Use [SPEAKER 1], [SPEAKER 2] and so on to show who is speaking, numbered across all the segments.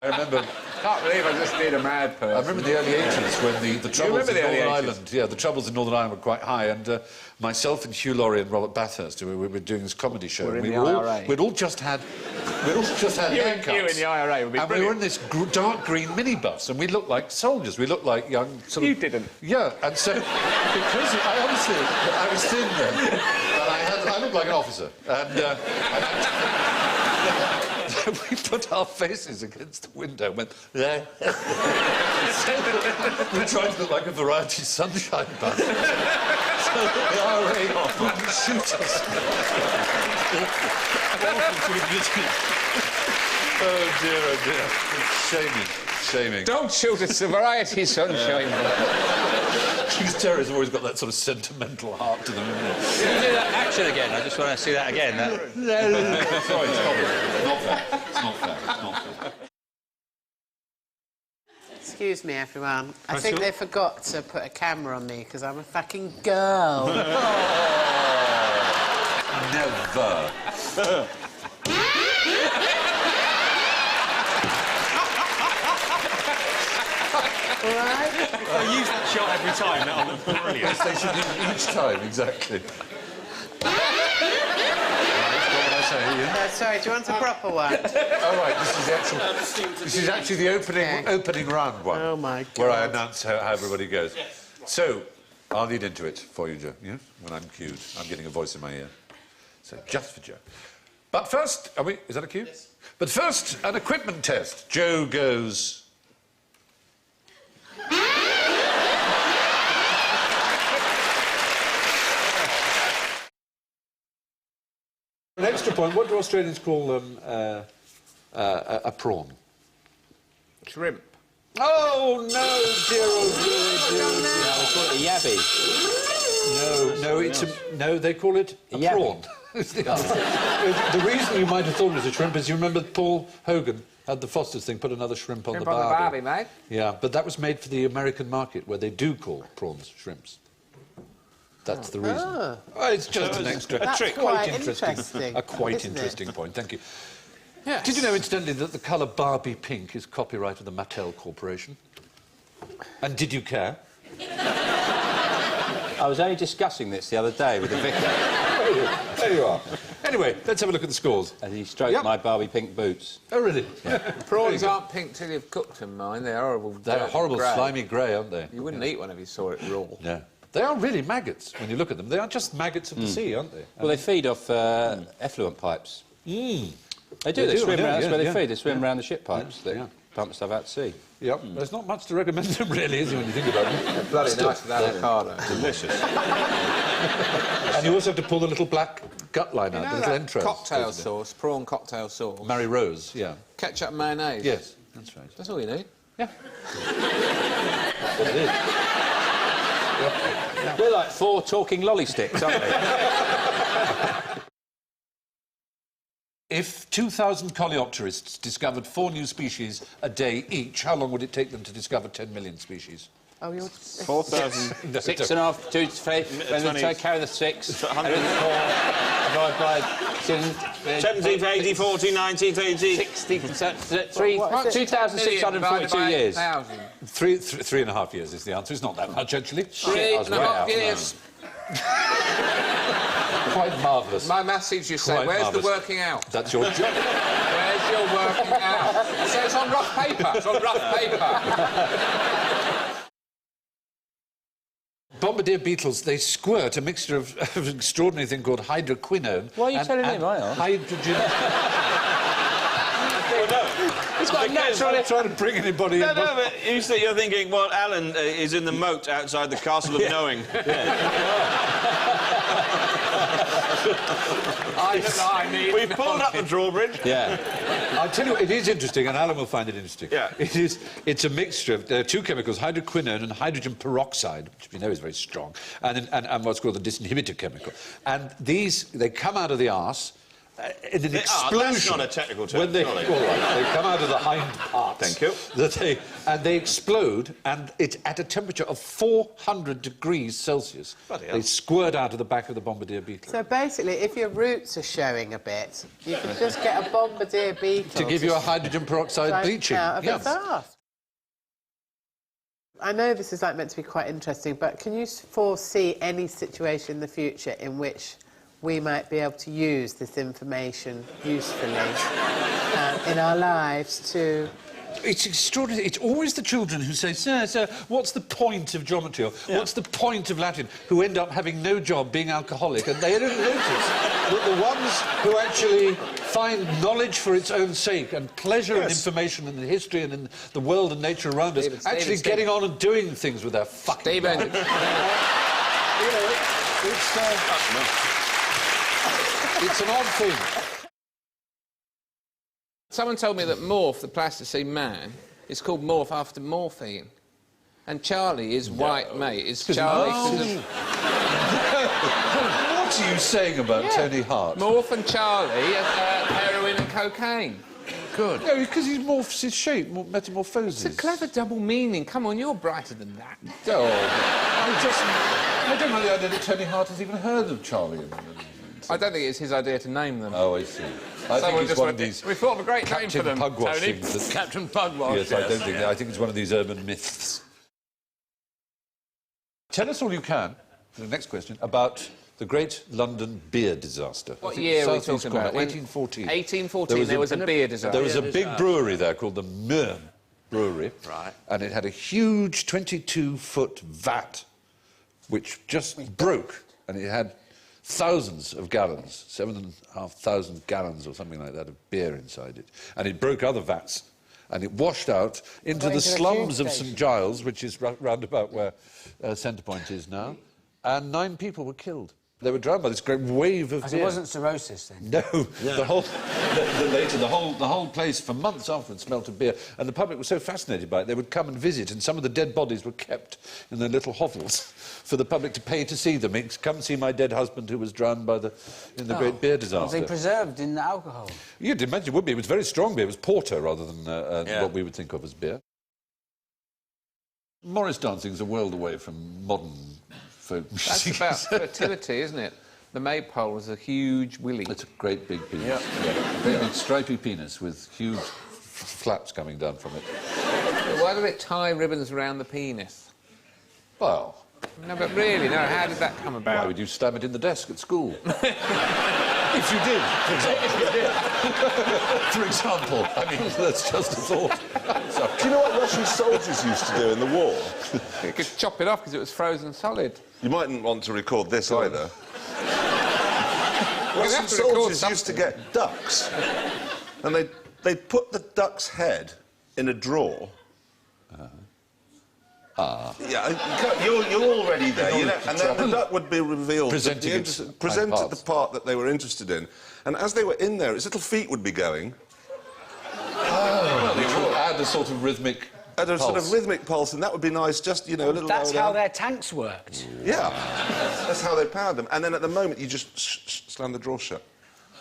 [SPEAKER 1] I remember...
[SPEAKER 2] Can't believe I just need a mad person.
[SPEAKER 1] I remember the early 80s when the troubles in Northern Ireland... Yeah, the troubles in Northern Ireland were quite high, and myself and Hugh Laurie and Robert Bathurst, we were doing this comedy show.
[SPEAKER 2] We're in the IRA.
[SPEAKER 1] We'd all just had haircuts.
[SPEAKER 2] You in the IRA would be
[SPEAKER 1] and
[SPEAKER 2] brilliant.
[SPEAKER 1] we were in this dark green minibus, and we looked like soldiers. We looked like young...
[SPEAKER 2] You didn't.
[SPEAKER 1] Yeah, and so... Because I was thin then, and I looked like an officer, and we put our faces against the window and went... we tried to look like a Variety Sunshine bus. So the IRA wouldn't shoot us. Oh dear, oh dear. It's shaming.
[SPEAKER 2] Don't shoot, it's the Variety Sunshine.
[SPEAKER 1] These terrorists have always got that sort of sentimental heart to them, isn't it?
[SPEAKER 3] Can you do that action again? I just want to see that again.
[SPEAKER 1] Sorry, stop it. It's not fair.
[SPEAKER 4] Excuse me, everyone. I think they forgot to put a camera on me because I'm a fucking girl.
[SPEAKER 1] Never.
[SPEAKER 4] All right?
[SPEAKER 3] I use that shot every time. That'll look brilliant.
[SPEAKER 1] Yes, they should do it each time, exactly.
[SPEAKER 4] Sorry, do you want a proper one?
[SPEAKER 1] All right, this is actually the opening round one.
[SPEAKER 4] Oh, my God.
[SPEAKER 1] Where I announce how everybody goes. So, I'll lead into it for you, Joe, yeah? When I'm cued. I'm getting a voice in my ear. So, just for Joe. But first... Is that a cue? Yes. But first, an equipment test. Joe goes... An extra point. What do Australians call a prawn?
[SPEAKER 2] Shrimp.
[SPEAKER 1] Oh, no, dear old
[SPEAKER 3] They call it a yabby.
[SPEAKER 1] No, they call it a prawn. The reason you might have thought it was a shrimp is you remember Paul Hogan had the Foster's thing, put another shrimp on the Barbie.
[SPEAKER 2] Shrimp on the Barbie, mate.
[SPEAKER 1] Yeah, but that was made for the American market, where they do call prawns shrimps. That's the reason. Oh, it's just an extra...
[SPEAKER 4] That's quite interesting.
[SPEAKER 1] A quite interesting point, thank you.
[SPEAKER 4] Yes.
[SPEAKER 1] Did you know, incidentally, that the colour Barbie pink is copyright of the Mattel Corporation? And did you care?
[SPEAKER 3] I was only discussing this the other day with the vicar.
[SPEAKER 1] There you are. Anyway, let's have a look at the scores.
[SPEAKER 3] And he stroked my Barbie pink boots.
[SPEAKER 1] Oh, really?
[SPEAKER 3] Yeah.
[SPEAKER 2] Prawns aren't pink till you've cooked them, mine. They're horrible.
[SPEAKER 1] They're horrible, slimy grey, aren't they?
[SPEAKER 2] You wouldn't eat one if you saw it raw.
[SPEAKER 1] No. They are really maggots when you look at them. They are just maggots of the sea, aren't they?
[SPEAKER 3] Well, they feed off effluent pipes.
[SPEAKER 1] Mm.
[SPEAKER 3] They do. They swim around. That's where they feed. They swim around the ship pipes. They pump stuff out to sea.
[SPEAKER 1] Yep. There's not much to recommend them, really, is there, when you think about them?
[SPEAKER 2] They're bloody nice with avocado.
[SPEAKER 3] Delicious.
[SPEAKER 1] And you also have to pull the little black gut line out, the little entrails.
[SPEAKER 2] Cocktail sauce, prawn cocktail sauce.
[SPEAKER 1] Mary Rose, yeah.
[SPEAKER 2] Ketchup and mayonnaise.
[SPEAKER 1] Yes, that's right.
[SPEAKER 2] That's all you need.
[SPEAKER 1] Yeah. That's what it is.
[SPEAKER 3] We're like 4 talking lolly sticks, aren't we?
[SPEAKER 1] If 2,000 coleopterists discovered 4 new species a day each, how long would it take them to discover 10 million species?
[SPEAKER 4] Oh, you're...
[SPEAKER 3] 4,000. 6.5, 2, 3, when they carry the 6, 104, divided by
[SPEAKER 5] 17, 80, 40, 90, 30...
[SPEAKER 3] 60, 2,642 years.
[SPEAKER 1] 3.5 years is the answer. It's not that much, actually.
[SPEAKER 2] 3.5 years.
[SPEAKER 1] Quite marvellous.
[SPEAKER 2] My message, you say,
[SPEAKER 1] Quite
[SPEAKER 2] where's
[SPEAKER 1] marvellous.
[SPEAKER 2] the working out?
[SPEAKER 1] That's your job.
[SPEAKER 2] Where's your working out? So it's on rough paper. It's on rough paper.
[SPEAKER 1] Bombardier beetles, they squirt a mixture of an extraordinary thing called hydroquinone.
[SPEAKER 3] Why are you telling him? I are.
[SPEAKER 1] Hydrogen...
[SPEAKER 3] He's got a natural...
[SPEAKER 1] I'm trying to bring anybody in.
[SPEAKER 5] No, but you're thinking, well, Alan is in the moat outside the Castle of Knowing. We've pulled up the drawbridge.
[SPEAKER 3] Yeah.
[SPEAKER 1] I'll tell you what, it is interesting, and Alan will find it interesting.
[SPEAKER 5] Yeah.
[SPEAKER 1] It's a mixture of two chemicals, hydroquinone and hydrogen peroxide, which we know is very strong, and what's called the disinhibitor chemical. And these, they come out of the arse, in an explosion.
[SPEAKER 5] That's not a technical term,
[SPEAKER 1] When they,
[SPEAKER 5] surely.
[SPEAKER 1] all right, they come out of the hind parts.
[SPEAKER 5] Thank you.
[SPEAKER 1] And they explode, and it's at a temperature of 400 degrees Celsius.
[SPEAKER 5] Bloody hell.
[SPEAKER 1] They squirt out of the back of the bombardier beetle.
[SPEAKER 4] So basically, if your roots are showing a bit, you could just get a bombardier beetle
[SPEAKER 1] To give you a hydrogen peroxide bleaching.
[SPEAKER 4] out of its
[SPEAKER 1] Yes.
[SPEAKER 4] arse. I know this is meant to be quite interesting, but can you foresee any situation in the future in which we might be able to use this information usefully in our lives to...
[SPEAKER 1] It's extraordinary. It's always the children who say, Sir, what's the point of geometry? Or what's the point of Latin? Who end up having no job, being alcoholic, and they don't notice that the ones who actually find knowledge for its own sake and pleasure in information and in history and in the world and nature around us, actually getting on and doing things with their fucking lives. It's an odd thing.
[SPEAKER 3] Someone told me that Morph, the plasticine man, is called Morph after morphine. And Charlie, his white mate, is Charlie...
[SPEAKER 1] What are you saying about Tony Hart?
[SPEAKER 3] Morph and Charlie are heroin and cocaine.
[SPEAKER 1] Good. No, because he morphs his shape, metamorphoses.
[SPEAKER 3] It's a clever double meaning. Come on, you're brighter than that.
[SPEAKER 1] Oh, I don't know the idea that Tony Hart has even heard of Charlie.
[SPEAKER 3] I don't think it's his idea to name them.
[SPEAKER 1] Oh, I see. I think it's one of these...
[SPEAKER 3] We thought of a great name for them,
[SPEAKER 1] Pugwash
[SPEAKER 3] Tony.
[SPEAKER 1] things that-
[SPEAKER 3] Captain Pugwash.
[SPEAKER 1] Yes, I don't think... I think it's one of these urban myths. Tell us all you can, for the next question, about the Great London Beer Disaster.
[SPEAKER 3] What year are we
[SPEAKER 1] South East
[SPEAKER 3] talking about?
[SPEAKER 1] Corner, 1814.
[SPEAKER 3] 1814, there was a beer disaster.
[SPEAKER 1] There was a big brewery there called the Murn Brewery.
[SPEAKER 3] Right.
[SPEAKER 1] And it had a huge 22-foot vat, which just broke, and it had thousands of gallons, 7,500 gallons or something like that of beer inside it. And it broke other vats, and it washed out into the slums of St Giles, which is round about where Centrepoint is now, and 9 people were killed. They were drowned by this great wave of beer.
[SPEAKER 6] It wasn't cirrhosis then?
[SPEAKER 1] No, the whole place for months afterwards smelt of beer, and the public was so fascinated by it they would come and visit, and some of the dead bodies were kept in their little hovels for the public to pay to see them. Come see my dead husband who was drowned in the great beer disaster.
[SPEAKER 6] Was they preserved in the alcohol?
[SPEAKER 1] You'd imagine it would be. It was very strong beer. It was porter rather than what we would think of as beer. Morris dancing is a world away from modern folk
[SPEAKER 3] That's
[SPEAKER 1] music.
[SPEAKER 3] about fertility, isn't it? The maypole was a huge willy.
[SPEAKER 1] It's a great big penis. Yeah. Very big stripy penis with huge flaps coming down from it.
[SPEAKER 3] Why do they tie ribbons around the penis?
[SPEAKER 1] Well...
[SPEAKER 3] No, but really, no, how did that come about?
[SPEAKER 1] Why would you stab it in the desk at school? If you did, for example. For example. I mean, that's just a thought.
[SPEAKER 7] Do you know what Russian soldiers used to do in the war?
[SPEAKER 3] You could chop it off because it was frozen solid.
[SPEAKER 7] You mightn't want to record this either.
[SPEAKER 3] have
[SPEAKER 7] Russian
[SPEAKER 3] to record
[SPEAKER 7] soldiers
[SPEAKER 3] something.
[SPEAKER 7] used to get ducks, and they'd put the duck's head in a drawer. Yeah, you're already there, you know, and then the duck would be revealed,
[SPEAKER 1] Presented
[SPEAKER 7] the part that they were interested in, and as they were in there, its little feet would be going.
[SPEAKER 1] Well, they would add a sort of rhythmic
[SPEAKER 7] At a sort of
[SPEAKER 1] pulse.
[SPEAKER 7] rhythmic pulse, and that would be nice, just, you know, a little...
[SPEAKER 6] That's
[SPEAKER 7] lower
[SPEAKER 6] how
[SPEAKER 7] down.
[SPEAKER 6] their tanks worked.
[SPEAKER 7] Yeah, that's how they powered them. And then at the moment, you just slam the drawer shut.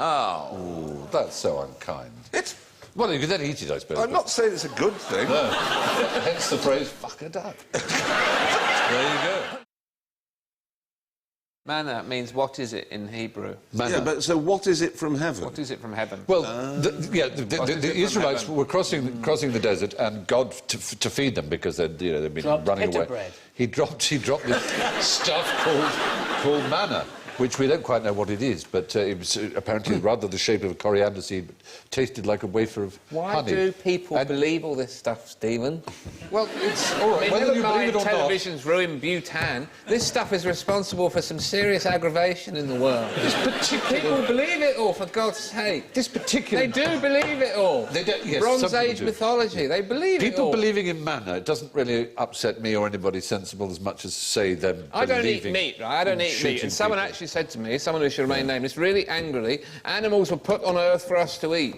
[SPEAKER 1] Oh. Ooh, that's so unkind.
[SPEAKER 7] It's...
[SPEAKER 1] Well, you could then eat it, I suppose.
[SPEAKER 7] I'm not saying it's a good thing.
[SPEAKER 1] No. Hence the phrase, fuck a duck. There you go.
[SPEAKER 3] Manna means what is it in Hebrew?
[SPEAKER 1] Manna.
[SPEAKER 7] Yeah, but so what is it from heaven?
[SPEAKER 3] What is it from heaven?
[SPEAKER 1] Well, the Israelites were crossing the desert, and God, to feed them, because they'd been
[SPEAKER 6] Dropped
[SPEAKER 1] running
[SPEAKER 6] pita
[SPEAKER 1] away.
[SPEAKER 6] bread.
[SPEAKER 1] He dropped this stuff called manna, which we don't quite know what it is, but it was apparently rather the shape of a coriander seed, but tasted like a wafer of
[SPEAKER 3] Why
[SPEAKER 1] honey.
[SPEAKER 3] do people believe all this stuff, Stephen?
[SPEAKER 1] Well, it's all right.
[SPEAKER 3] I mean,
[SPEAKER 1] Whether
[SPEAKER 3] never
[SPEAKER 1] you believe
[SPEAKER 3] mind
[SPEAKER 1] it or not.
[SPEAKER 3] television's ruined Bhutan. This stuff is responsible for some serious aggravation in the world. People believe it all, for God's sake.
[SPEAKER 1] This particular...
[SPEAKER 3] They do believe it all.
[SPEAKER 1] They don't, yes,
[SPEAKER 3] Bronze
[SPEAKER 1] some people
[SPEAKER 3] Age
[SPEAKER 1] do.
[SPEAKER 3] mythology, they believe it all.
[SPEAKER 1] People believing in manna, it doesn't really upset me or anybody sensible as much as, say, them
[SPEAKER 3] I don't eat
[SPEAKER 1] believing
[SPEAKER 3] meat, right? I don't
[SPEAKER 1] in
[SPEAKER 3] eat meat.
[SPEAKER 1] shooting
[SPEAKER 3] And someone
[SPEAKER 1] people.
[SPEAKER 3] actually said to me, someone who should remain nameless, really angrily, animals were put on Earth for us to eat.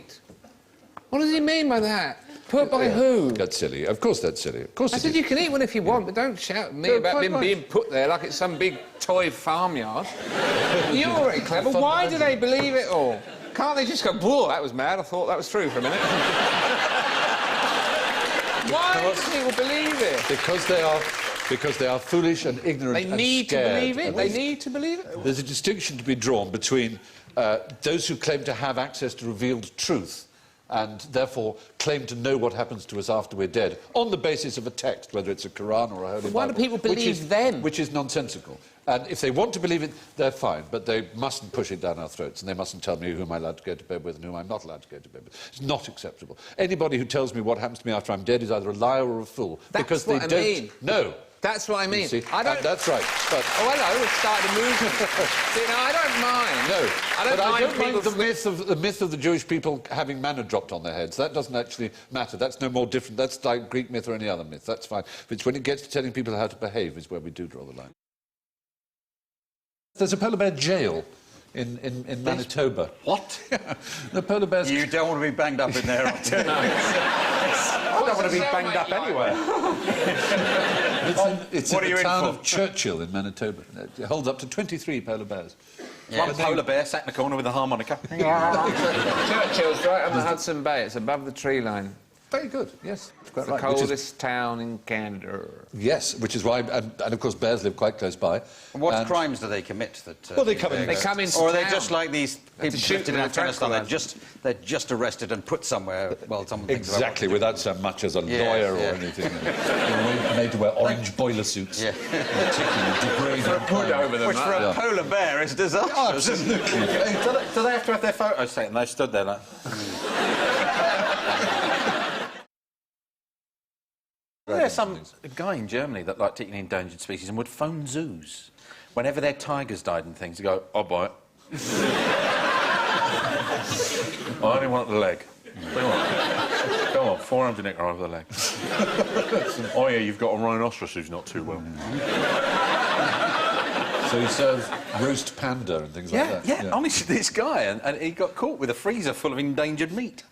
[SPEAKER 3] What does he mean by that? Put by who?
[SPEAKER 1] That's silly. Of course that's silly. Of course
[SPEAKER 3] I
[SPEAKER 1] it
[SPEAKER 3] said
[SPEAKER 1] is.
[SPEAKER 3] you can eat one if you want, but don't shout at me
[SPEAKER 1] No,
[SPEAKER 3] about
[SPEAKER 1] quite
[SPEAKER 3] them
[SPEAKER 1] right.
[SPEAKER 3] being put there like it's some big toy farmyard. You're very clever. Why do they believe it all? Can't they just go, whoa, that was mad, I thought that was true for a minute. Why do people believe it?
[SPEAKER 1] Because they are foolish and ignorant
[SPEAKER 3] They
[SPEAKER 1] and
[SPEAKER 3] need to
[SPEAKER 1] scared.
[SPEAKER 3] believe it. They need to believe it.
[SPEAKER 1] There's a distinction to be drawn between those who claim to have access to revealed truth and therefore claim to know what happens to us after we're dead on the basis of a text, whether it's a Quran or a Holy Bible.
[SPEAKER 3] Why do people believe them?
[SPEAKER 1] Which is nonsensical. And if they want to believe it, they're fine, but they mustn't push it down our throats, and they mustn't tell me who am I allowed to go to bed with and who I'm not allowed to go to bed with. It's not acceptable. Anybody who tells me what happens to me after I'm dead is either a liar or a fool.
[SPEAKER 3] That's
[SPEAKER 1] because
[SPEAKER 3] what
[SPEAKER 1] they
[SPEAKER 3] I
[SPEAKER 1] don't
[SPEAKER 3] mean.
[SPEAKER 1] know.
[SPEAKER 3] That's what I mean.
[SPEAKER 1] See?
[SPEAKER 3] I don't...
[SPEAKER 1] That's right. But
[SPEAKER 3] Oh, hello, we've started a movement. See, now, I don't mind.
[SPEAKER 1] no,
[SPEAKER 3] I don't mind people...
[SPEAKER 1] the myth of the Jewish people having manna dropped on their heads. That doesn't actually matter. That's no more different. That's like Greek myth or any other myth. That's fine. But it's when it gets to telling people how to behave is where we do draw the line. There's a polar bear jail in Manitoba.
[SPEAKER 8] What?
[SPEAKER 1] The polar bears...
[SPEAKER 8] You don't want to be banged up in there, I tell you. I don't want to be banged up anywhere.
[SPEAKER 1] It's
[SPEAKER 8] What
[SPEAKER 1] in
[SPEAKER 8] are you
[SPEAKER 1] the
[SPEAKER 8] in
[SPEAKER 1] town
[SPEAKER 8] for?
[SPEAKER 1] of Churchill in Manitoba. It holds up to 23 polar bears.
[SPEAKER 8] One polar bear sat in the corner with a harmonica.
[SPEAKER 3] Churchill's right on the Hudson Bay. It's above the tree line.
[SPEAKER 1] Very good, yes. Quite
[SPEAKER 3] It's the
[SPEAKER 1] right. Which is-
[SPEAKER 3] coldest town in Canada.
[SPEAKER 1] Yes, which is why... And of course, bears live quite close by.
[SPEAKER 8] What
[SPEAKER 1] And-
[SPEAKER 8] crimes do they commit? That,
[SPEAKER 1] Well, they come in-
[SPEAKER 3] They come into
[SPEAKER 8] Or are they
[SPEAKER 3] town.
[SPEAKER 8] just like these people
[SPEAKER 3] shoot
[SPEAKER 8] drifted in
[SPEAKER 3] them with a
[SPEAKER 8] Afghanistan?
[SPEAKER 3] tranquilizer.
[SPEAKER 8] They're just arrested and put somewhere while someone thinks about what
[SPEAKER 1] Exactly,
[SPEAKER 8] to do.
[SPEAKER 1] without so much as a
[SPEAKER 8] Yeah,
[SPEAKER 1] lawyer
[SPEAKER 8] yeah.
[SPEAKER 1] or anything. They're made to wear orange boiler suits.
[SPEAKER 8] Yeah.
[SPEAKER 1] Particularly degrading.
[SPEAKER 3] Put over them.
[SPEAKER 8] Which for a polar bear is disastrous, isn't it?
[SPEAKER 9] Do they have to have their photos taken? They stood there like... There's some guy in Germany that liked eating endangered species and would phone zoos. Whenever their tigers died and things, he'd go, I'll buy it. I only want the leg. Go on, 400 nicker over the leg. Oh, yeah, you've got a rhinoceros who's not too well.
[SPEAKER 1] So he serves roast panda and things like that.
[SPEAKER 9] Yeah, honestly, this guy, and he got caught with a freezer full of endangered meat.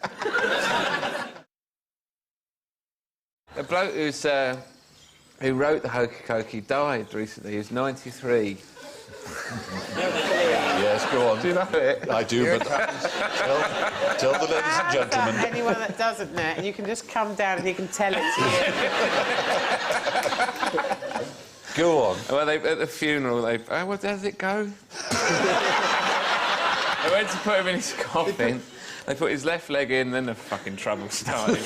[SPEAKER 3] A bloke who wrote the Hokey Cokey died recently. He was 93.
[SPEAKER 1] Yes, go on.
[SPEAKER 3] Do you know it?
[SPEAKER 1] I do, but tell the ladies and
[SPEAKER 4] How about
[SPEAKER 1] gentlemen.
[SPEAKER 4] anyone that doesn't know, and you can just come down and he can tell it to you.
[SPEAKER 1] Go on.
[SPEAKER 3] Well, at the funeral, where does it go? They went to put him in his coffin. They put his left leg in, then the fucking trouble started.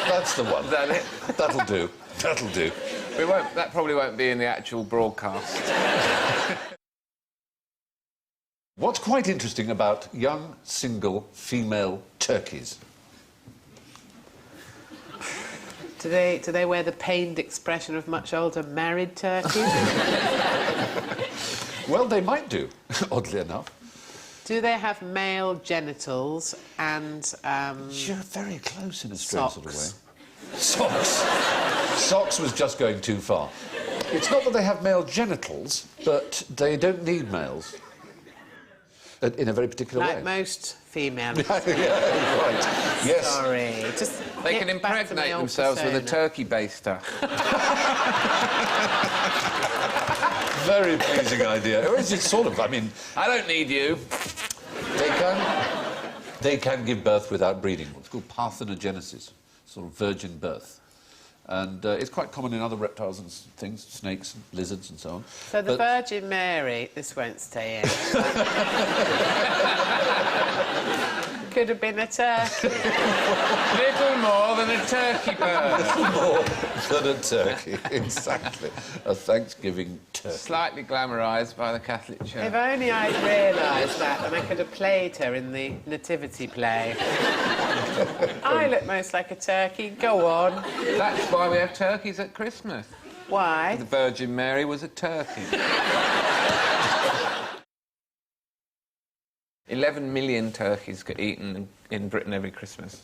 [SPEAKER 1] That's the one.
[SPEAKER 3] Is that it?
[SPEAKER 1] That'll do. That'll do.
[SPEAKER 3] That probably won't be in the actual broadcast.
[SPEAKER 1] What's quite interesting about young, single, female turkeys?
[SPEAKER 4] Do they wear the pained expression of much older married turkeys?
[SPEAKER 1] Well, they might do, oddly enough.
[SPEAKER 4] Do they have male genitals and
[SPEAKER 1] You're very close in a strange sort of way.
[SPEAKER 4] socks?
[SPEAKER 1] Socks. Socks was just going too far. It's not that they have male genitals, but they don't need males. In a very particular
[SPEAKER 4] Like
[SPEAKER 1] way.
[SPEAKER 4] most females.
[SPEAKER 1] Yeah, right. Yes.
[SPEAKER 4] Sorry. Just
[SPEAKER 3] They
[SPEAKER 4] get
[SPEAKER 3] can
[SPEAKER 4] back to my
[SPEAKER 3] impregnate
[SPEAKER 4] old
[SPEAKER 3] themselves with a
[SPEAKER 4] persona.
[SPEAKER 3] turkey baster.
[SPEAKER 1] Very pleasing idea. Or is it sort of? I mean,
[SPEAKER 3] I don't need you.
[SPEAKER 1] they can give birth without breeding. What's called parthenogenesis, sort of virgin birth. And it's quite common in other reptiles and things, snakes, lizards and so on.
[SPEAKER 4] So the
[SPEAKER 1] But-
[SPEAKER 4] Virgin Mary, this won't stay in. Could have been a turkey.
[SPEAKER 3] Little more than a turkey bird.
[SPEAKER 1] More than a turkey, exactly. A Thanksgiving turkey.
[SPEAKER 3] Slightly glamorised by the Catholic Church.
[SPEAKER 4] If only I'd realised that, then I could have played her in the nativity play. I look most like a turkey. Go on.
[SPEAKER 3] That's why we have turkeys at Christmas.
[SPEAKER 4] Why?
[SPEAKER 3] The Virgin Mary was a turkey. 11 million turkeys get eaten in Britain every Christmas.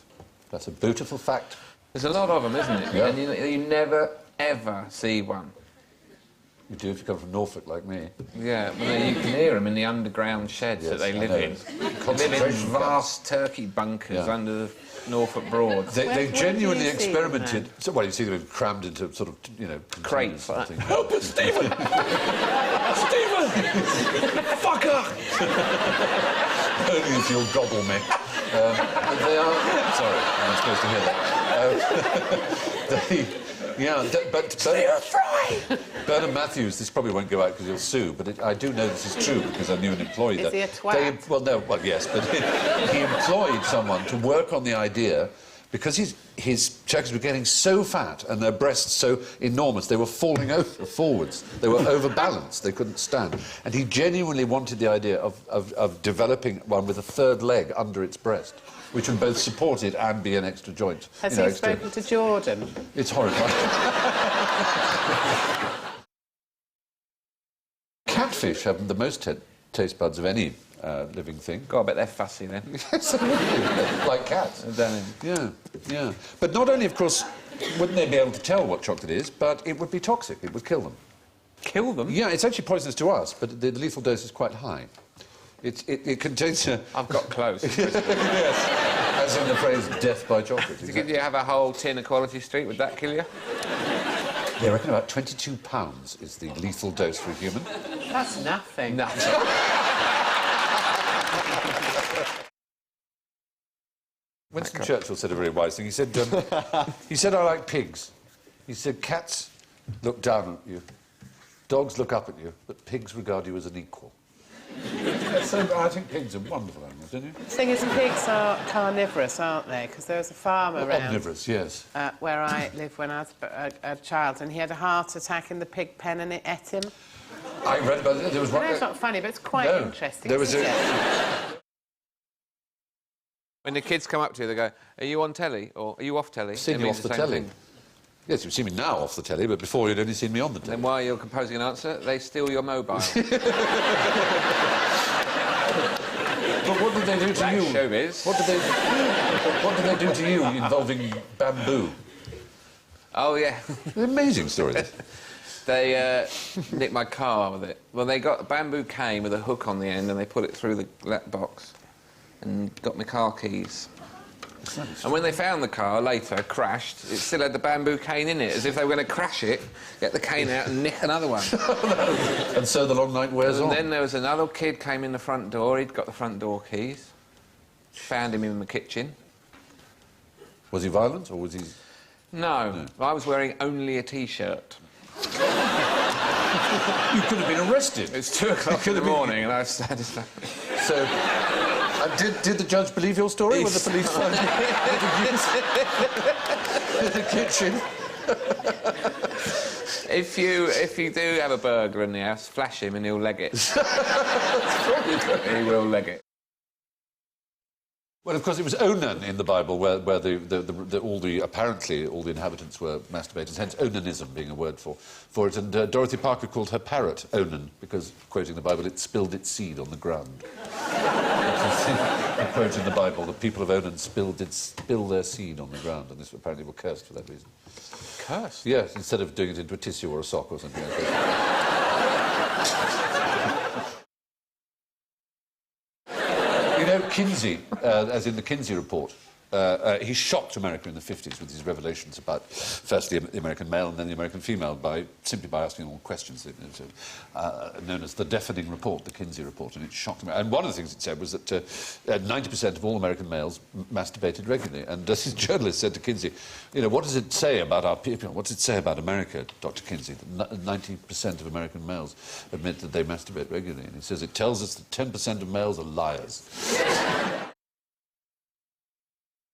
[SPEAKER 1] That's a beautiful fact.
[SPEAKER 3] There's a lot of them, isn't it?
[SPEAKER 1] Yeah.
[SPEAKER 3] And you never, ever see one.
[SPEAKER 1] You do if you come from Norfolk like me.
[SPEAKER 3] Yeah, well, you can hear them in the underground sheds that they
[SPEAKER 1] I
[SPEAKER 3] live
[SPEAKER 1] know.
[SPEAKER 3] in. They live in
[SPEAKER 1] Concentration
[SPEAKER 3] vast turkey bunkers
[SPEAKER 1] Yeah.
[SPEAKER 3] under the Norfolk Broads.
[SPEAKER 1] They
[SPEAKER 4] Where do
[SPEAKER 1] genuinely
[SPEAKER 4] you see them
[SPEAKER 1] experimented. So, well, you see them crammed into sort of, you know,
[SPEAKER 3] Crates.
[SPEAKER 1] containers and things.
[SPEAKER 9] Help us, Stephen! Stephen! Fucker!
[SPEAKER 1] Only if you'll gobble me. But they are... Sorry, I'm not supposed to hear that. Bernard Matthews, this probably won't go out because he'll sue, but I do know this is true because I knew an employee
[SPEAKER 4] Is
[SPEAKER 1] that...
[SPEAKER 4] he a twat?
[SPEAKER 1] Well, yes, but he employed someone to work on the idea because his turkeys were getting so fat and their breasts so enormous, they were falling over forwards. They were overbalanced. They couldn't stand. And he genuinely wanted the idea of developing one with a third leg under its breast, which would both support it and be an extra joint.
[SPEAKER 4] Has
[SPEAKER 1] you know,
[SPEAKER 4] he spoken to Jordan?
[SPEAKER 1] It's horrifying. Catfish have the most taste buds of any living thing.
[SPEAKER 3] God, I bet they're fussy then.
[SPEAKER 1] Like cats. Yeah, yeah. But not only, of course, wouldn't they be able to tell what chocolate is, but it would be toxic. It would kill them.
[SPEAKER 3] Kill them?
[SPEAKER 1] Yeah, it's actually poisonous to us, but the lethal dose is quite high. It contains a...
[SPEAKER 3] I've got close.
[SPEAKER 1] Yes, as in the phrase, death by chocolate.
[SPEAKER 3] Could you have a whole tin of Quality Street? Would that kill you?
[SPEAKER 1] They reckon about 22 pounds is the lethal dose for a human.
[SPEAKER 4] That's nothing.
[SPEAKER 3] No.
[SPEAKER 1] Winston Churchill said a very wise thing. He said, I like pigs. He said, cats look down at you, dogs look up at you, but pigs regard you as an equal. So I think pigs are wonderful animals, don't you?
[SPEAKER 4] The thing is, pigs are carnivorous, aren't they? Because there was a farmer around
[SPEAKER 1] Omnivorous, yes.
[SPEAKER 4] where I lived when I was a child, and he had a heart attack in the pig pen and it ate him.
[SPEAKER 1] I read about it. There was
[SPEAKER 4] I
[SPEAKER 1] one...
[SPEAKER 4] know it's not funny, but it's quite
[SPEAKER 1] No,
[SPEAKER 4] interesting.
[SPEAKER 1] there was
[SPEAKER 4] isn't
[SPEAKER 1] a-
[SPEAKER 4] it?
[SPEAKER 3] When the kids come up to you, they go, "Are you on telly?" or "Are you off telly?"
[SPEAKER 1] I've seen
[SPEAKER 3] It
[SPEAKER 1] you
[SPEAKER 3] means
[SPEAKER 1] off the
[SPEAKER 3] same
[SPEAKER 1] telly.
[SPEAKER 3] thing.
[SPEAKER 1] Yes, you've seen me now off the telly, but before you'd only seen me on the telly.
[SPEAKER 3] Then while you're composing an answer, they steal your mobile.
[SPEAKER 1] But what did they do to you?
[SPEAKER 3] Showbiz.
[SPEAKER 1] What did they do to you involving bamboo?
[SPEAKER 3] Oh, yeah.
[SPEAKER 1] An amazing story.
[SPEAKER 3] They nicked my car with it. Well, they got a bamboo cane with a hook on the end and they put it through the letterbox and got my car keys. And when they found the car later, crashed, it still had the bamboo cane in it, as if they were going to crash it, get the cane out and nick another one.
[SPEAKER 1] And so the long night wears
[SPEAKER 3] And
[SPEAKER 1] on.
[SPEAKER 3] then there was another kid came in the front door, he'd got the front door keys, found him in the kitchen.
[SPEAKER 1] Was he violent, or was he...
[SPEAKER 3] No, I was wearing only a T-shirt.
[SPEAKER 1] You could have been arrested.
[SPEAKER 3] It was 2 o'clock in the morning and I was standing there.
[SPEAKER 1] So... did the judge believe your story when the police found you in the kitchen?
[SPEAKER 3] If you do have a burglar in the house, flash him and he'll leg it. He will leg it.
[SPEAKER 1] Well, of course, it was Onan in the Bible where apparently all the inhabitants were masturbators, hence onanism being a word for it. And Dorothy Parker called her parrot Onan because, quoting the Bible, it spilled its seed on the ground. A quote in the Bible, the people of Onan did spill their seed on the ground, and this apparently were cursed for that reason.
[SPEAKER 3] Cursed?
[SPEAKER 1] Yes, instead of doing it into a tissue or a sock or something like that. You know, Kinsey, as in the Kinsey report, he shocked America in the 50s with his revelations about, firstly, the American male and then the American female, simply by asking all questions, known as the deafening report, the Kinsey report, and it shocked him. And one of the things it said was that 90% of all American males masturbated regularly. And this journalist said to Kinsey, you know, what does it say about our people? What does it say about America, Dr. Kinsey, that 90% of American males admit that they masturbate regularly? And he says, it tells us that 10% of males are liars.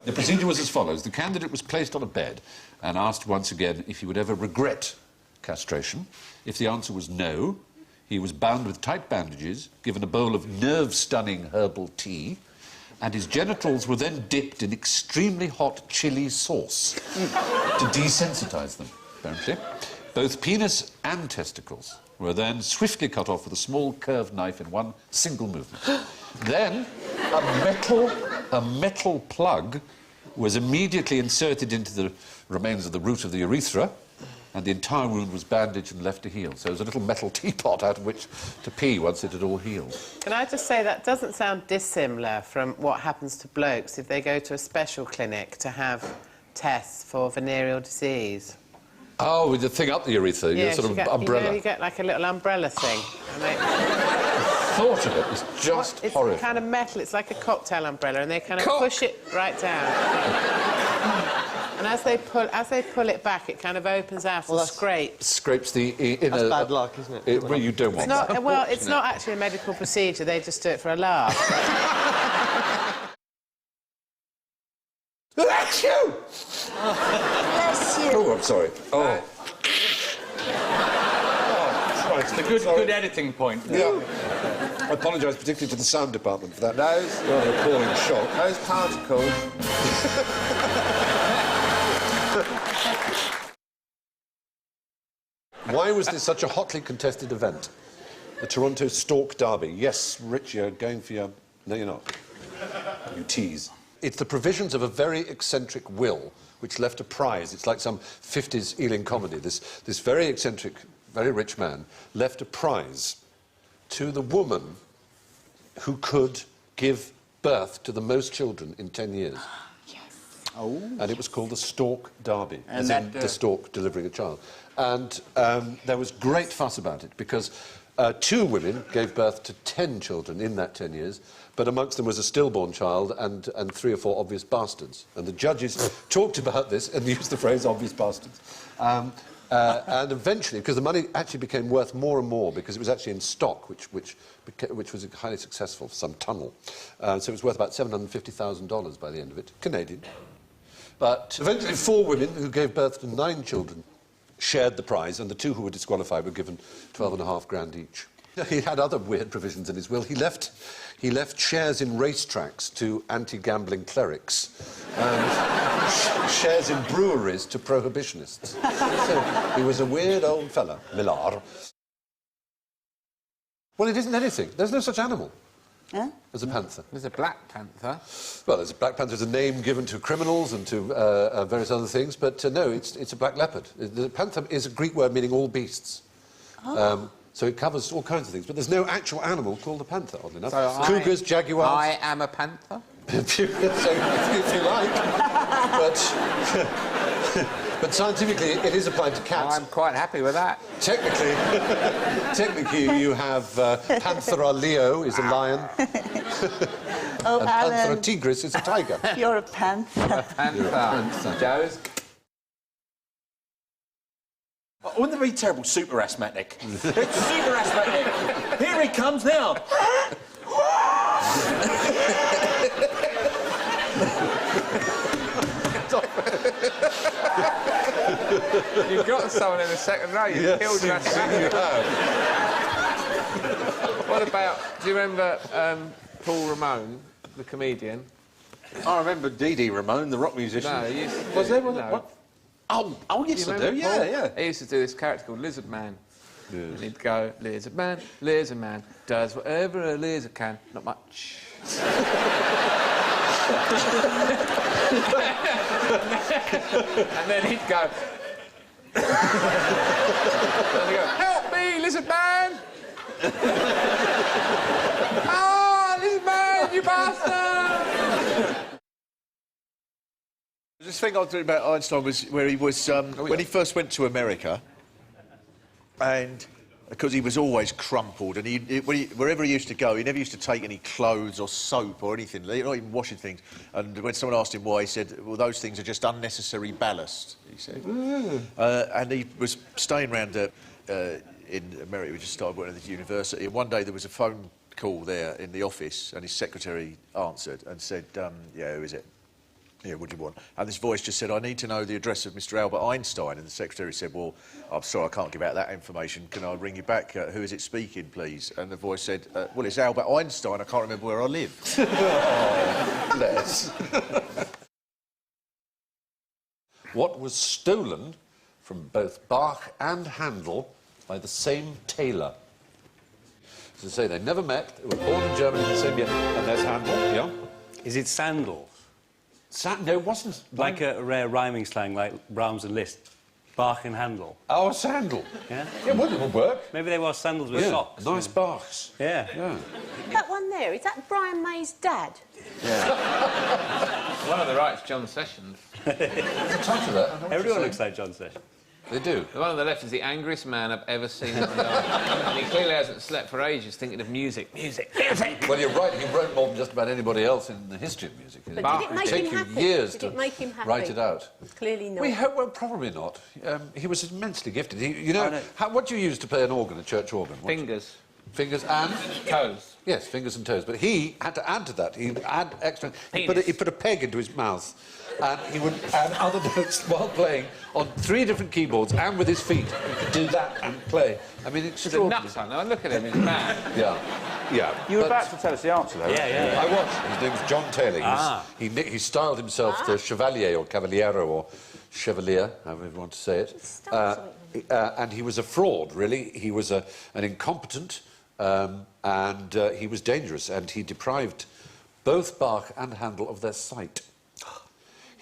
[SPEAKER 1] The procedure was as follows. The candidate was placed on a bed and asked once again if he would ever regret castration. If the answer was no, he was bound with tight bandages, given a bowl of nerve-stunning herbal tea, and his genitals were then dipped in extremely hot chili sauce to desensitise them, apparently. Both penis and testicles were then swiftly cut off with a small curved knife in one single movement. Then a metal plug was immediately inserted into the remains of the root of the urethra, and the entire wound was bandaged and left to heal. So it was a little metal teapot out of which to pee once it had all healed.
[SPEAKER 4] Can I just say that doesn't sound dissimilar from what happens to blokes if they go to a special clinic to have tests for venereal disease?
[SPEAKER 1] Oh, with the thing up the urethra, your sort of umbrella.
[SPEAKER 4] You know, you get like a little umbrella thing. And they...
[SPEAKER 1] The thought of it is just
[SPEAKER 4] it's
[SPEAKER 1] horrible.
[SPEAKER 4] kind of metal, it's like a cocktail umbrella, and they kind of push it right down. And as they pull it back, it kind of opens out and scrapes.
[SPEAKER 1] Scrapes the inner...
[SPEAKER 8] That's bad luck, isn't it?
[SPEAKER 1] Well, you don't want that.
[SPEAKER 4] Well, it's not actually a medical procedure, they just do it for a laugh.
[SPEAKER 1] Bless you!
[SPEAKER 8] Bless you!
[SPEAKER 1] Oh, I'm sorry. Oh.
[SPEAKER 8] It's a good editing point.
[SPEAKER 1] Yeah. I apologise particularly to the sound department for that. Rather appalling shock.
[SPEAKER 3] Those particles...
[SPEAKER 1] Why was this such a hotly contested event? The Toronto Stork Derby. Yes, Rich, you're going for your... No, you're not. You tease. It's the provisions of a very eccentric will which left a prize. It's like some 50s Ealing comedy. This very eccentric, very rich man left a prize to the woman who could give birth to the most children in 10 years.
[SPEAKER 8] Oh.
[SPEAKER 1] And it was called the Stork Derby,
[SPEAKER 8] And
[SPEAKER 1] as
[SPEAKER 8] that,
[SPEAKER 1] in the stork delivering a child. And there was great fuss about it because 2 women gave birth to 10 children in that 10 years, but amongst them was a stillborn child and 3 or 4 obvious bastards. And the judges talked about this and used the phrase obvious bastards. And eventually, because the money actually became worth more and more because it was actually in stock, which was highly successful, some tunnel. So it was worth about $750,000 by the end of it, Canadian. But eventually 4 women who gave birth to 9 children shared the prize, and the 2 who were disqualified were given 12.5 grand each. He had other weird provisions in his will. He left shares in racetracks to anti-gambling clerics, and shares in breweries to prohibitionists. So he was a weird old fella, Millard. Well, it isn't anything. There's no such animal.
[SPEAKER 8] Huh?
[SPEAKER 1] As a panther.
[SPEAKER 3] There's a black panther.
[SPEAKER 1] Well, there's a black panther is a name given to criminals and to various other things, but no, it's a black leopard. The panther is a Greek word meaning all beasts. Oh. So it covers all kinds of things, but there's no actual animal called a panther, oddly enough.
[SPEAKER 3] So
[SPEAKER 1] Cougars, jaguars...
[SPEAKER 3] I am a panther?
[SPEAKER 1] if you like. But scientifically, it is applied to cats.
[SPEAKER 3] I'm quite happy with that.
[SPEAKER 1] Technically, you have Panthera leo is a lion,
[SPEAKER 8] Oh,
[SPEAKER 1] and
[SPEAKER 8] Alan,
[SPEAKER 1] Panthera tigris is a tiger.
[SPEAKER 8] you're a panther.
[SPEAKER 3] Panther. Joe's?
[SPEAKER 10] Wouldn't that be terrible? Super asthmatic. It's super asthmatic. Here he comes now.
[SPEAKER 3] You've got someone in the second row. You've killed your asthmatic. What about... Do you remember Paul Ramone, the comedian?
[SPEAKER 10] I remember Dee Dee Ramone, the rock musician.
[SPEAKER 3] No, he used to
[SPEAKER 10] Was
[SPEAKER 3] do-
[SPEAKER 10] there?
[SPEAKER 3] no.
[SPEAKER 10] What? Oh, yes, I do.
[SPEAKER 3] Remember
[SPEAKER 10] Yeah,
[SPEAKER 3] Paul?
[SPEAKER 10] yeah.
[SPEAKER 3] He used to do this character called Lizard Man. Yes. And he'd go, Lizard Man, does whatever a lizard can. Not much. And then he'd go... and he'd go, help me, Lizard Man! Ah, Lizard Man, you bastard!
[SPEAKER 11] This thing I was doing about Einstein was where he was when he first went to America, and because he was always crumpled, and wherever he used to go, he never used to take any clothes or soap or anything, not even washing things. And when someone asked him why, he said, "Well, those things are just unnecessary ballast." He said, and he was staying around in America. We just started working at the university, and one day there was a phone call there in the office, and his secretary answered and said, "Yeah, who is it?" Yeah, what do you want? And this voice just said, I need to know the address of Mr. Albert Einstein. And the secretary said, well, I'm sorry, I can't give out that information. Can I ring you back? Who is it speaking, please? And the voice said, well, it's Albert Einstein. I can't remember where I live.
[SPEAKER 1] Oh, bless. What was stolen from both Bach and Handel by the same tailor? As I say, they never met. They were born in Germany in the same year. And there's Handel, yeah?
[SPEAKER 12] Is it sandals?
[SPEAKER 1] No, it wasn't.
[SPEAKER 12] Like a rare rhyming slang, like Brahms and Liszt.
[SPEAKER 8] Bach and Handel.
[SPEAKER 1] Oh, a sandal.
[SPEAKER 8] Yeah?
[SPEAKER 1] Yeah, well, it would work.
[SPEAKER 8] Maybe they wore sandals with socks.
[SPEAKER 1] Nice Bachs.
[SPEAKER 8] Yeah.
[SPEAKER 1] Yeah.
[SPEAKER 12] That one there, is that Brian May's dad?
[SPEAKER 3] One on the right's John Sessions.
[SPEAKER 1] Time for that.
[SPEAKER 8] Everyone looks like John Sessions.
[SPEAKER 1] They do.
[SPEAKER 3] The one on the left is the angriest man I've ever seen in my life. And he clearly hasn't slept for ages thinking of music. Music, music!
[SPEAKER 1] Well, you're right. He wrote more than just about anybody else in the history of music.
[SPEAKER 12] But did it make
[SPEAKER 1] take
[SPEAKER 12] him
[SPEAKER 1] you
[SPEAKER 12] happy?
[SPEAKER 1] years
[SPEAKER 12] Did
[SPEAKER 1] to
[SPEAKER 12] it make him happy?
[SPEAKER 1] write it out.
[SPEAKER 12] Clearly not.
[SPEAKER 1] We hope, well, probably not. He was immensely gifted. You know, what do you use to play an organ, a church organ?
[SPEAKER 3] Fingers.
[SPEAKER 1] Fingers and?
[SPEAKER 3] Toes.
[SPEAKER 1] Yes, fingers and toes. But he had to add to that. He had extra... He put a peg into his mouth and he would add other notes while playing on 3 different keyboards and with his feet. He could do that and play. I mean,
[SPEAKER 3] He's a
[SPEAKER 1] extraordinary.
[SPEAKER 3] nuts, I know. Look at him, he's mad.
[SPEAKER 1] Yeah. Yeah.
[SPEAKER 10] You were about to tell us the answer, though.
[SPEAKER 8] Yeah.
[SPEAKER 1] I was. His name was John Taylor. He styled himself the Chevalier or Cavaliero or Chevalier, however you want to say it. And he was a fraud, really. He was an incompetent and he was dangerous, and he deprived both Bach and Handel of their sight.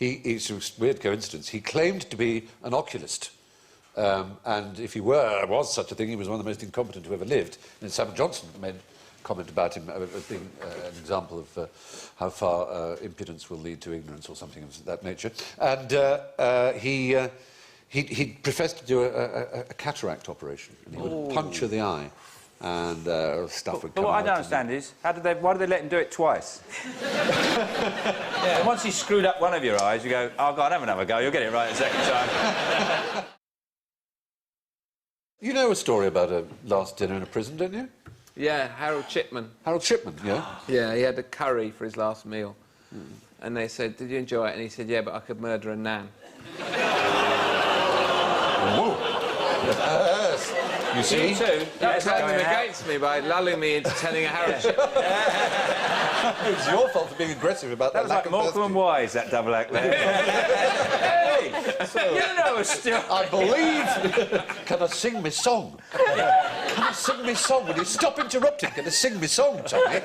[SPEAKER 1] It's a weird coincidence. He claimed to be an oculist. And if he was such a thing, he was one of the most incompetent who ever lived. And Samuel Johnson made a comment about him as being an example of how far impudence will lead to ignorance or something of that nature. And he professed to do a cataract operation. And he would puncture the eye. And stuff would come
[SPEAKER 10] But what I
[SPEAKER 1] out
[SPEAKER 10] don't understand is, why did they let him do it twice? And once he screwed up one of your eyes, you go, oh, God, have another go, you'll get it right the second time.
[SPEAKER 1] You know a story about a last dinner in a prison, don't you?
[SPEAKER 3] Yeah, Harold Chipman.
[SPEAKER 1] Harold Chipman, yeah?
[SPEAKER 3] Yeah, he had a curry for his last meal. And they said, did you enjoy it? And he said, yeah, but I could murder a nan.
[SPEAKER 1] Whoa! Yes. You see?
[SPEAKER 3] You too? That turned them against me by lulling me into telling a Harold Chipman.
[SPEAKER 1] It was your fault for being aggressive about that.
[SPEAKER 10] That was like Morecambe and Wise, that double act there. Hey! You know still.
[SPEAKER 1] I believe. Can I sing my song? Can I sing my song? Will you stop interrupting? Can I sing my song, Tommy?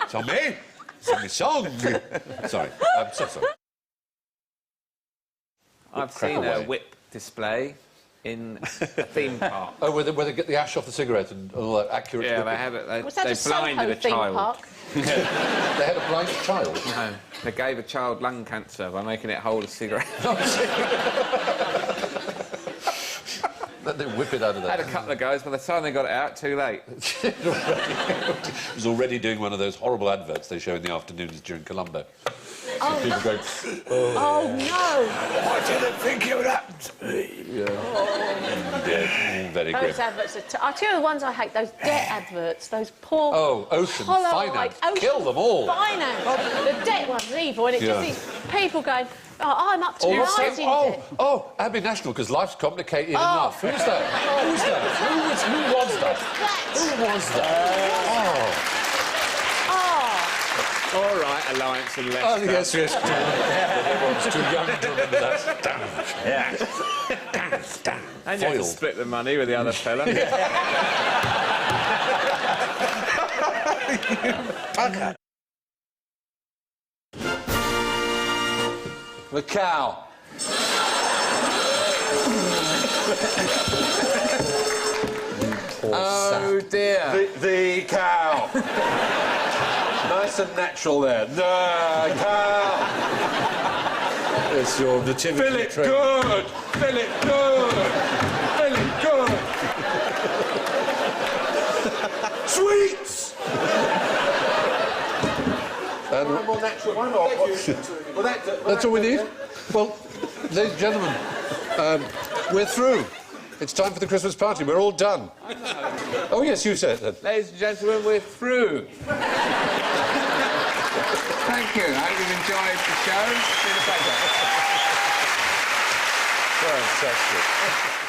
[SPEAKER 1] Tommy? Sing my song. Sorry, I'm so sorry.
[SPEAKER 3] I've seen a whip display in a theme park.
[SPEAKER 1] Oh, where they get the ash off the cigarette and all that accurate...
[SPEAKER 3] Yeah, they had it.
[SPEAKER 12] Was that
[SPEAKER 3] They
[SPEAKER 12] a
[SPEAKER 3] blinded a
[SPEAKER 12] Soho theme
[SPEAKER 3] child.
[SPEAKER 12] park?
[SPEAKER 1] They had a blind child?
[SPEAKER 3] No, they gave a child lung cancer by making it hold a cigarette.
[SPEAKER 1] They whip it out of there.
[SPEAKER 3] Had a couple of guys, by the time they got it out, too late.
[SPEAKER 1] It was already doing one of those horrible adverts they show in the afternoons during Colombo.
[SPEAKER 12] Oh,
[SPEAKER 1] People go,
[SPEAKER 12] oh, no.
[SPEAKER 1] I didn't think it would happen to me. Yeah. Yeah, very grim.
[SPEAKER 12] Those adverts are... I'll tell you the ones I hate, those debt adverts, those poor...
[SPEAKER 1] Oh, Ocean
[SPEAKER 12] hollow-eyed
[SPEAKER 1] Finance.
[SPEAKER 12] Ocean
[SPEAKER 1] Kill them all.
[SPEAKER 12] Finance. The debt one's evil, and it's just these people going, oh, I'm up to my eyes in debt.
[SPEAKER 1] Oh, Abbey National, because life's complicated enough. Who's that? Who's that? Who was that? Who was that?
[SPEAKER 3] All right, Alliance and Leicester.
[SPEAKER 1] Oh, yes, yes. Everyone's too young to remember that. Damn. Damn.
[SPEAKER 3] And you had to split the money with the other fella.
[SPEAKER 10] The cow.
[SPEAKER 3] Oh, dear.
[SPEAKER 10] The cow. Nice and natural there. The cow.
[SPEAKER 1] It's your nativity.
[SPEAKER 10] Feel it good. Feel it good. Feel it good. Sweets.
[SPEAKER 1] One
[SPEAKER 10] more natural. One more. Well,
[SPEAKER 1] that's all we need. Well, ladies and gentlemen, we're through. It's time for the Christmas party. We're all done. Oh, yes, you said that.
[SPEAKER 3] Ladies and gentlemen, we're through. Thank you. I hope you've enjoyed the show. It's been a pleasure.
[SPEAKER 1] Fantastic.